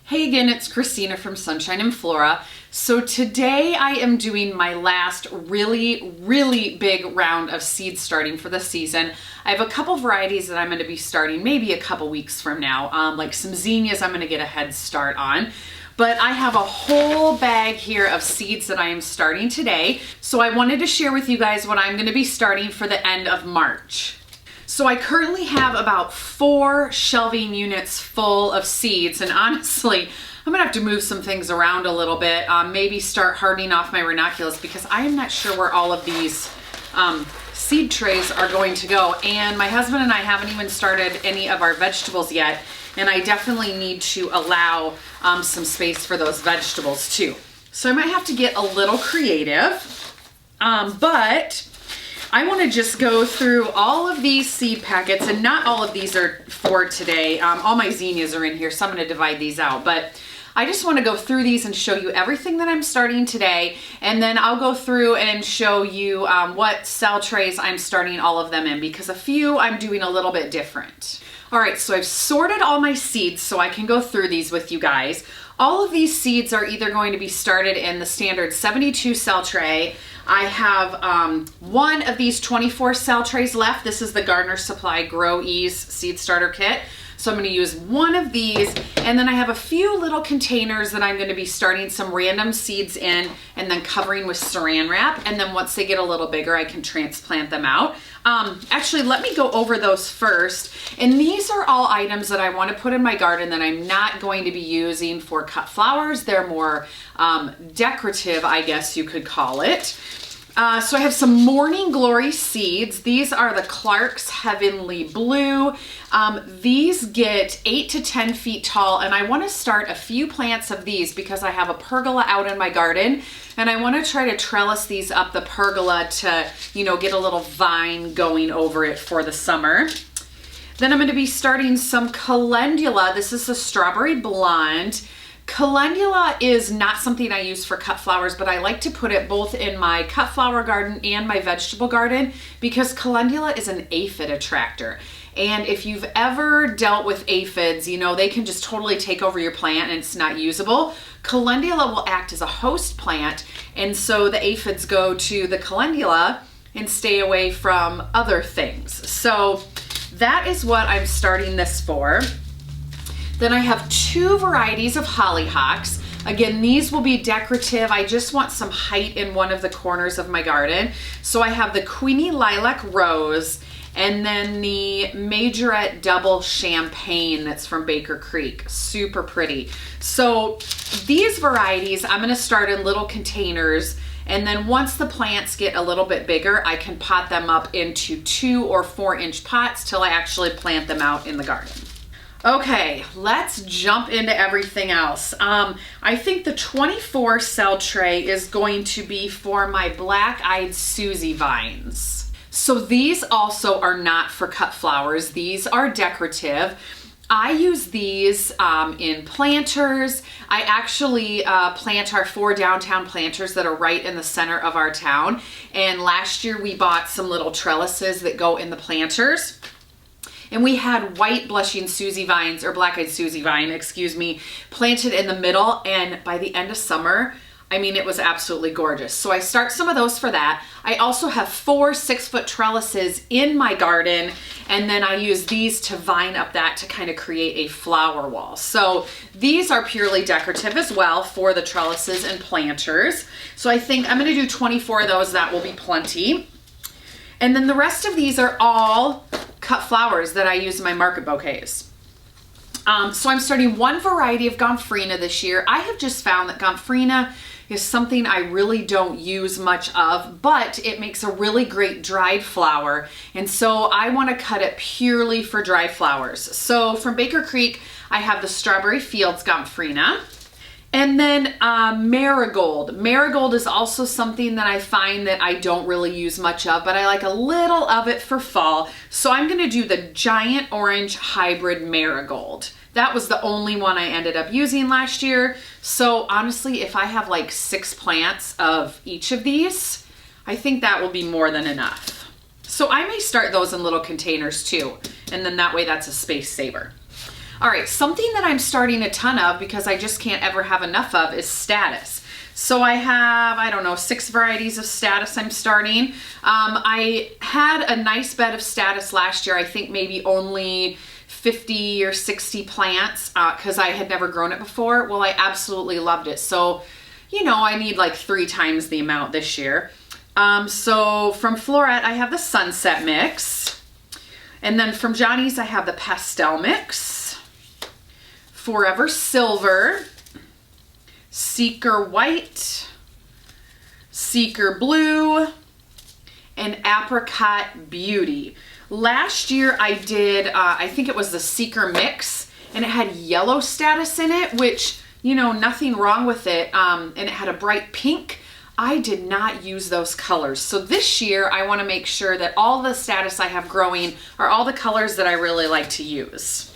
Hey again, it's Christina from Sunshine and Flora. So today I am doing my last really big round of seed starting for the season. I have a couple varieties that I'm going to be starting maybe a couple weeks from now. Like some zinnias I'm going to get a head start on. But I have a whole bag here of seeds that I am starting today. So I wanted to share with you guys what I'm going to be starting for the end of March. So I currently have about 4 shelving units full of seeds, and honestly, I'm gonna have to move some things around a little bit, maybe start hardening off my ranunculus because I am not sure where all of these seed trays are going to go. And my husband and I haven't even started any of our vegetables yet, and I definitely need to allow some space for those vegetables too. So I might have to get a little creative, but I want to just go through all of these seed packets, and not all of these are for today. All my zinnias are in here, so I'm going to divide these out. But I just want to go through these and show you everything that I'm starting today, and then I'll go through and show you what cell trays I'm starting all of them in, because a few I'm doing a little bit different. All right, so I've sorted all my seeds so I can go through these with you guys. All of these seeds are either going to be started in the standard 72 cell tray. I have one of these 24 cell trays left. This is the Gardener Supply Grow Ease Seed Starter Kit. So I'm going to use one of these, and then I have a few little containers that I'm going to be starting some random seeds in and then covering with saran wrap, and then once they get a little bigger I can transplant them out. Actually, let me go over those first. And these are all items that I want to put in my garden that I'm not going to be using for cut flowers. They're more decorative, I guess you could call it. So I have some Morning Glory seeds. These are the Clark's Heavenly Blue. These get 8 to 10 feet tall, and I want to start a few plants of these because I have a pergola out in my garden, and I want to try to trellis these up the pergola to, get a little vine going over it for the summer. Then I'm going to be starting some calendula. This is the Strawberry Blonde. Calendula is not something I use for cut flowers, but I like to put it both in my cut flower garden and my vegetable garden because calendula is an aphid attractor. And if you've ever dealt with aphids, they can just totally take over your plant and it's not usable. Calendula will act as a host plant, and so the aphids go to the calendula and stay away from other things. So that is what I'm starting this for. Then I have 2 varieties of hollyhocks. Again, these will be decorative. I just want some height in one of the corners of my garden. So I have the Queenie Lilac Rose and then the Majorette Double Champagne that's from Baker Creek. Super pretty. So these varieties, I'm gonna start in little containers, and then once the plants get a little bit bigger, I can pot them up into 2 or 4 inch pots till I actually plant them out in the garden. Okay, let's jump into everything else. I think the 24 cell tray is going to be for my Black-Eyed Susie vines. So these also are not for cut flowers. These are decorative. I use these in planters. I actually plant our 4 downtown planters that are right in the center of our town. And last year we bought some little trellises that go in the planters. And we had white blushing Susie vines, or black-eyed Susie vine, excuse me, planted in the middle. And by the end of summer, it was absolutely gorgeous. So I start some of those for that. I also have 4 6-foot trellises in my garden, and then I use these to vine up that to kind of create a flower wall. So these are purely decorative as well for the trellises and planters. So I think I'm going to do 24 of those. That will be plenty. And then the rest of these are all cut flowers that I use in my market bouquets. So I'm starting one variety of Gomphrena this year. I have just found that Gomphrena is something I really don't use much of, but it makes a really great dried flower. And so I want to cut it purely for dry flowers. So from Baker Creek, I have the Strawberry Fields Gomphrena. And then marigold. Marigold is also something that I find that I don't really use much of, but I like a little of it for fall. So I'm gonna do the giant orange hybrid marigold. That was the only one I ended up using last year. So honestly, if I have like 6 plants of each of these, I think that will be more than enough. So I may start those in little containers too, and then that way that's a space saver. All right, something that I'm starting a ton of because I just can't ever have enough of is Status. So I have, I don't know, 6 varieties of Status I'm starting. I had a nice bed of Status last year. I think maybe only 50 or 60 plants because I had never grown it before. Well, I absolutely loved it. So, you know, I need like 3 times the amount this year. So from Flora, I have the Sunset Mix. And then from Johnny's, I have the Pastel Mix, Forever Silver, Seeker White, Seeker Blue, and Apricot Beauty. Last year I did, I think it was the Seeker Mix, and it had yellow Status in it, which, you know, nothing wrong with it, and it had a bright pink. I did not use those colors. So this year I want to make sure that all the Status I have growing are all the colors that I really like to use.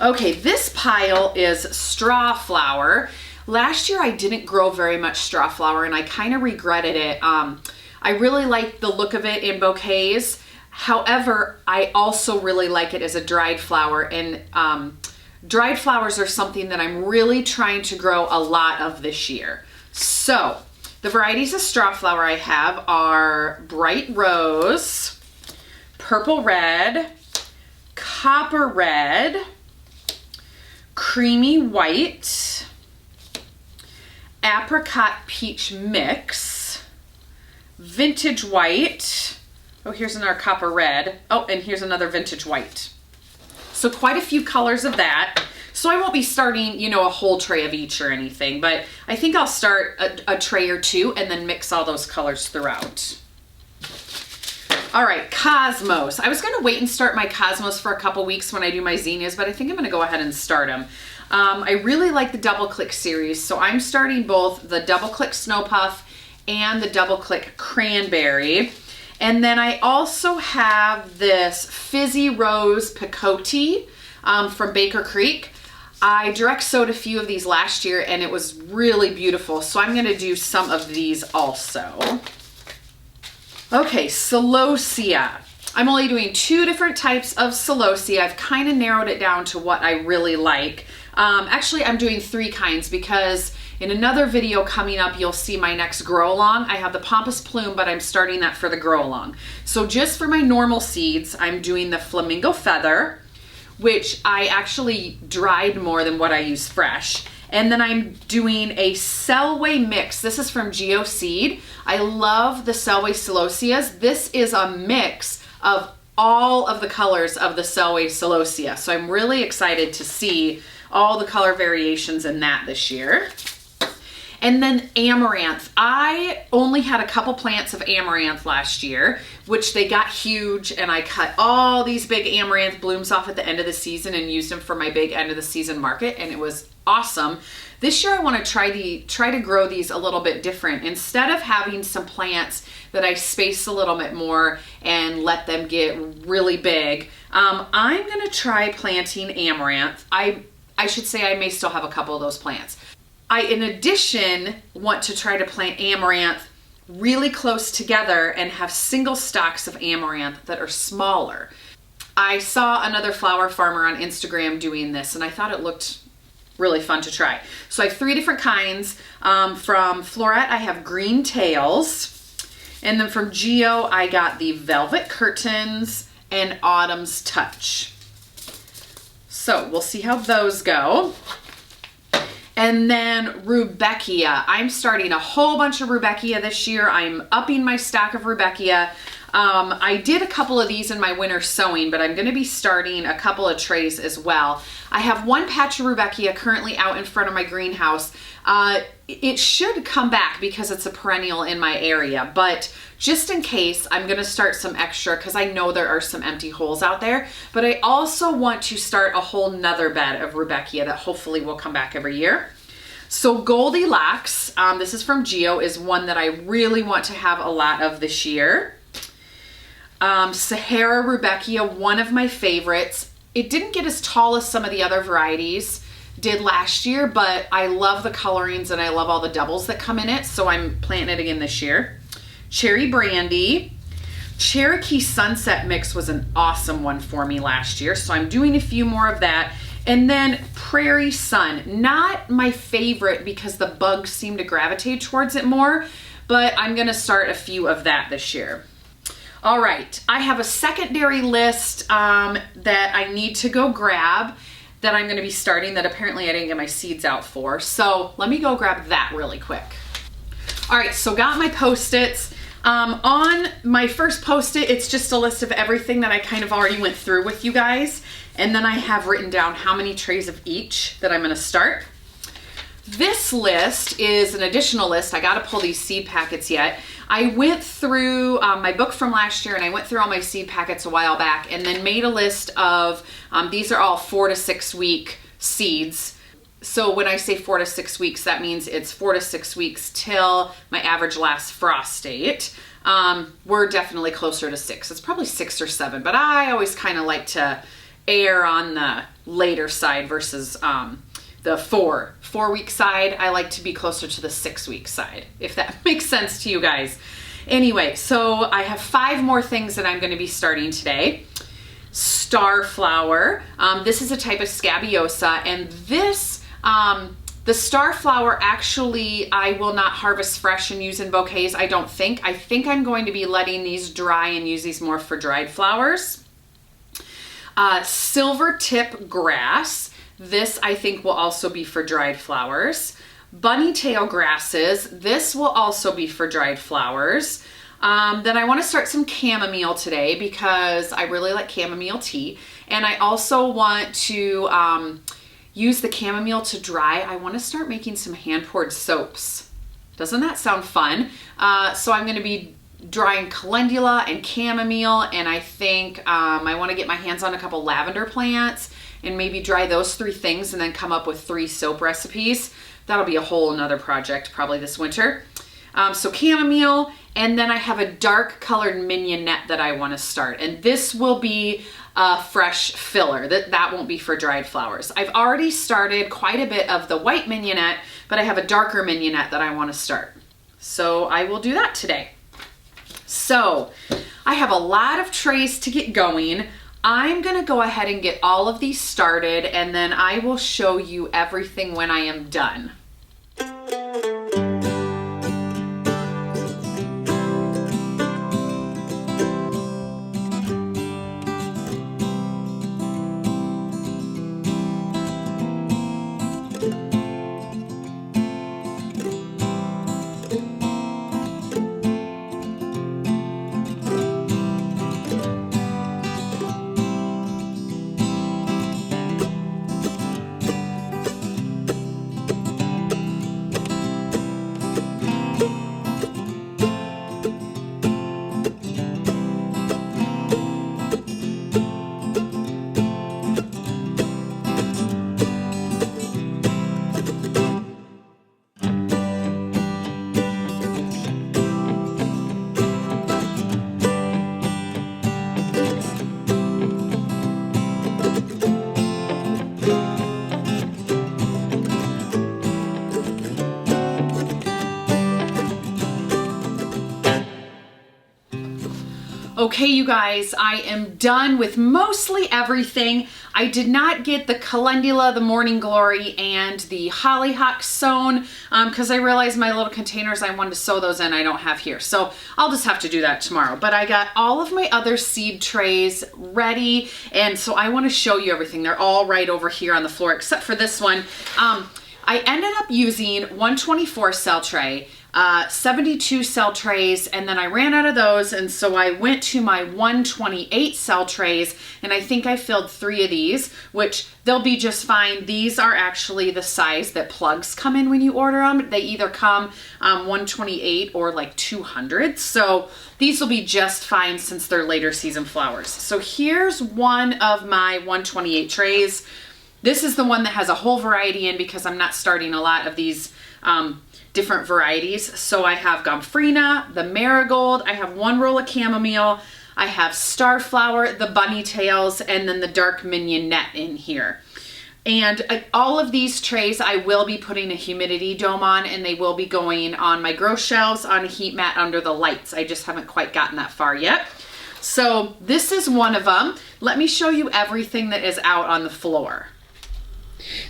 Okay, this pile is Straw Flower. Last year I didn't grow very much Straw Flower and I kind of regretted it. I really like the look of it in bouquets. However, I also really like it as a dried flower, and dried flowers are something that I'm really trying to grow a lot of this year. So the varieties of Straw Flower I have are Bright Rose, Purple Red, Copper Red, Creamy White, Apricot Peach Mix, Vintage White. Oh, here's another Copper Red. Oh, and here's another Vintage White. So quite a few colors of that. So I won't be starting, you know, a whole tray of each or anything, but I think I'll start a tray or 2 and then mix all those colors throughout. All right, Cosmos. I was gonna wait and start my Cosmos for a couple weeks when I do my zinnias, but I think I'm gonna go ahead and start them. I really like the Double Click series, so I'm starting both the Double Click Snow Puff and the Double Click Cranberry. And then I also have this Fizzy Rose Picote from Baker Creek. I direct sowed a few of these last year and it was really beautiful, so I'm gonna do some of these also. Okay, Celosia. I'm only doing 2 different types of Celosia. I've kind of narrowed it down to what I really like. Actually, I'm doing 3 kinds because in another video coming up, you'll see my next grow along. I have the Pompous Plume, but I'm starting that for the grow along. So just for my normal seeds, I'm doing the Flamingo Feather, which I actually dried more than what I use fresh. And then I'm doing a Selway mix. This is from Geo Seed. I love the Selway Celosias. This is a mix of all of the colors of the Selway Celosia. So I'm really excited to see all the color variations in that this year. And then Amaranth. I only had a couple plants of Amaranth last year, which they got huge, and I cut all these big Amaranth blooms off at the end of the season and used them for my big end of the season market, and it was awesome. This year I want to try to grow these a little bit different. Instead of having some plants that I space a little bit more and let them get really big, I'm going to try planting Amaranth. I should say I may still have a couple of those plants. I, in addition, want to try to plant Amaranth really close together and have single stalks of Amaranth that are smaller. I saw another flower farmer on Instagram doing this and I thought it looked really fun to try. So I have 3 different kinds. From Flora, I have Green Tails. And then from Geo, I got the Velvet Curtains and Autumn's Touch. So we'll see how those go. And then Rudbeckia. I'm starting a whole bunch of Rudbeckia this year. I'm upping my stock of Rudbeckia. I did a couple of these in my winter sowing, but I'm going to be starting a couple of trays as well. I have 1 patch of Rudbeckia currently out in front of my greenhouse. It should come back because it's a perennial in my area, but just in case, I'm going to start some extra because I know there are some empty holes out there. But I also want to start a whole nother bed of Rudbeckia that hopefully will come back every year. So Goldilocks, this is from Geo, is one that I really want to have a lot of this year. Sahara Rudbeckia, one of my favorites. It didn't get as tall as some of the other varieties did last year, but I love the colorings and I love all the doubles that come in it, so I'm planting it again this year. Cherry Brandy. Cherokee Sunset Mix was an awesome one for me last year, so I'm doing a few more of that. And then Prairie Sun, not my favorite because the bugs seem to gravitate towards it more, but I'm gonna start a few of that this year. All right, I have a secondary list that I need to go grab that I'm gonna be starting that apparently I didn't get my seeds out for. So let me go grab that really quick. All right, so got my Post-its. On my first Post-it, it's just a list of everything that I kind of already went through with you guys. And then I have written down how many trays of each that I'm gonna start. This list is an additional list. I gotta pull these seed packets yet. I went through my book from last year and I went through all my seed packets a while back and then made a list of, these are all 4 to 6 week seeds. So when I say 4 to 6 weeks, that means it's 4 to 6 weeks till my average last frost date. We're definitely closer to 6. It's probably 6 or 7, but I always kind of like to err on the later side versus the 4-week side. I like to be closer to the 6-week side, if that makes sense to you guys. Anyway, so I have 5 more things that I'm going to be starting today. Starflower. This is a type of scabiosa, and this the starflower actually I will not harvest fresh and use in bouquets, I don't think. I think I'm going to be letting these dry and use these more for dried flowers. Silver tip grass. This I think will also be for dried flowers. Bunny tail grasses. This will also be for dried flowers. Then I want to start some chamomile today because I really like chamomile tea. And I also want to use the chamomile to dry. I want to start making some hand-poured soaps. Doesn't that sound fun? So I'm going to be drying calendula and chamomile, and I think I want to get my hands on a couple lavender plants and maybe dry those 3 things and then come up with 3 soap recipes. That'll be a whole another project probably this winter. So chamomile, and then I have a dark colored mignonette that I want to start, and this will be a fresh filler. That won't be for dried flowers. I've already started quite a bit of the white mignonette, but I have a darker mignonette that I want to start. So I will do that today. So I have a lot of trays to get going. I'm gonna go ahead and get all of these started, and then I will show you everything when I am done. Okay, you guys, I am done with mostly everything. I did not get the calendula, the morning glory, and the hollyhock sown because I realized my little containers I wanted to sow those in I don't have here. So I'll just have to do that tomorrow. But I got all of my other seed trays ready, and so I want to show you everything. They're all right over here on the floor except for this one. I ended up using 124 cell tray, 72 cell trays, and then I ran out of those, and so I went to my 128 cell trays, and I think I filled 3 of these, which they'll be just fine. These are actually the size that plugs come in when you order them. They either come 128 or like 200, so these will be just fine since they're later season flowers. So here's one of my 128 trays. This is the one that has a whole variety in because I'm not starting a lot of these different varieties. So I have Gomphrena, the marigold, I have 1 roll of chamomile, I have starflower, the bunny tails, and then the dark mignonette in here. And all of these trays I will be putting a humidity dome on, and they will be going on my grow shelves on a heat mat under the lights. I just haven't quite gotten that far yet. So this is one of them. Let me show you everything that is out on the floor.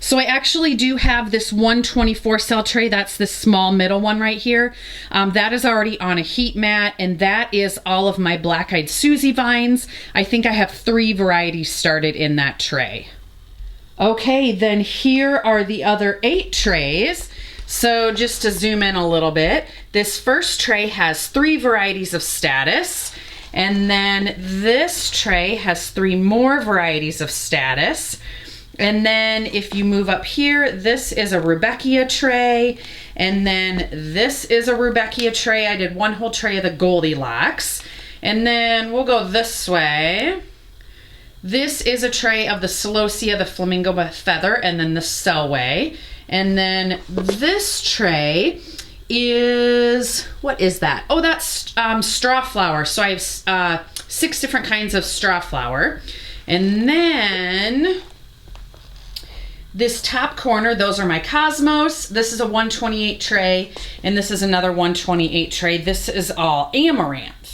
So I actually do have this 124 cell tray. That's this small middle one right here. That is already on a heat mat, and that is all of my Black-Eyed Susie vines. I think I have 3 varieties started in that tray. Okay, then here are the other 8 trays. So just to zoom in a little bit, this first tray has 3 varieties of status. And then this tray has 3 more varieties of status. And then if you move up here, this is a Rudbeckia tray. And then this is a Rudbeckia tray. I did 1 whole tray of the Goldilocks. And then we'll go this way. This is a tray of the Celosia, the Flamingo Feather, and then the Selway. And then this tray is, what is that? Oh, that's straw flower. So I have 6 different kinds of straw flower. And then this top corner, those are my Cosmos. This is a 128 tray, and this is another 128 tray. This is all Amaranth.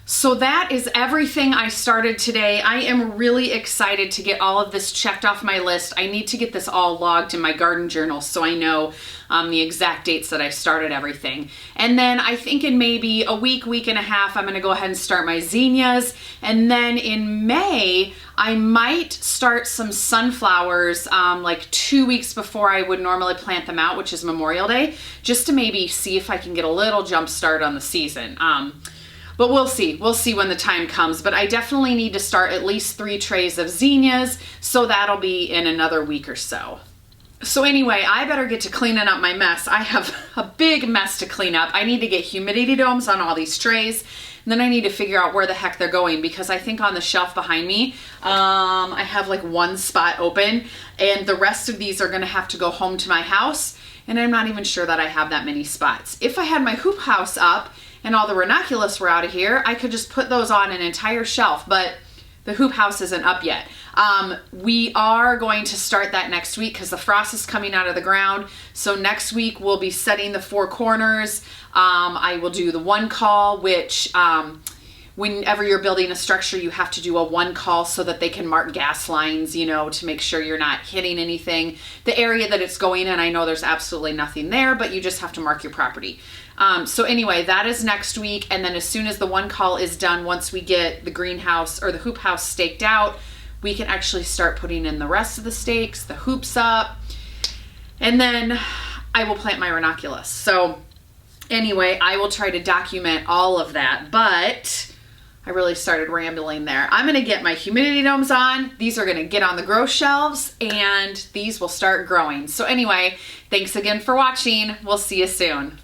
So that is everything I started today. I am really excited to get all of this checked off my list. I need to get this all logged in my garden journal so I know the exact dates that I started everything. And then I think in maybe a week, week and a half, I'm gonna go ahead and start my zinnias. And then in May, I might start some sunflowers like 2 weeks before I would normally plant them out, which is Memorial Day, just to maybe see if I can get a little jump start on the season. But we'll see. We'll see when the time comes. But I definitely need to start at least 3 trays of zinnias, so that'll be in another week or so. So anyway, I better get to cleaning up my mess. I have a big mess to clean up. I need to get humidity domes on all these trays. And then I need to figure out where the heck they're going, because I think on the shelf behind me, I have like 1 spot open, and the rest of these are gonna have to go home to my house. And I'm not even sure that I have that many spots. If I had my hoop house up and all the ranunculus were out of here, I could just put those on an entire shelf, but the hoop house isn't up yet. We are going to start that next week because the frost is coming out of the ground. So next week we'll be setting the 4 corners. I will do the 1 call, which whenever you're building a structure, you have to do a 1 call so that they can mark gas lines, you know, to make sure you're not hitting anything. The area that it's going in, I know there's absolutely nothing there, but you just have to mark your property. So anyway, that is next week. And then as soon as the 1 call is done, once we get the greenhouse or the hoop house staked out, we can actually start putting in the rest of the stakes, the hoops up, and then I will plant my ranunculus. So anyway, I will try to document all of that, but I really started rambling there. I'm gonna get my humidity domes on. These are gonna get on the grow shelves, and these will start growing. So anyway, thanks again for watching. We'll see you soon.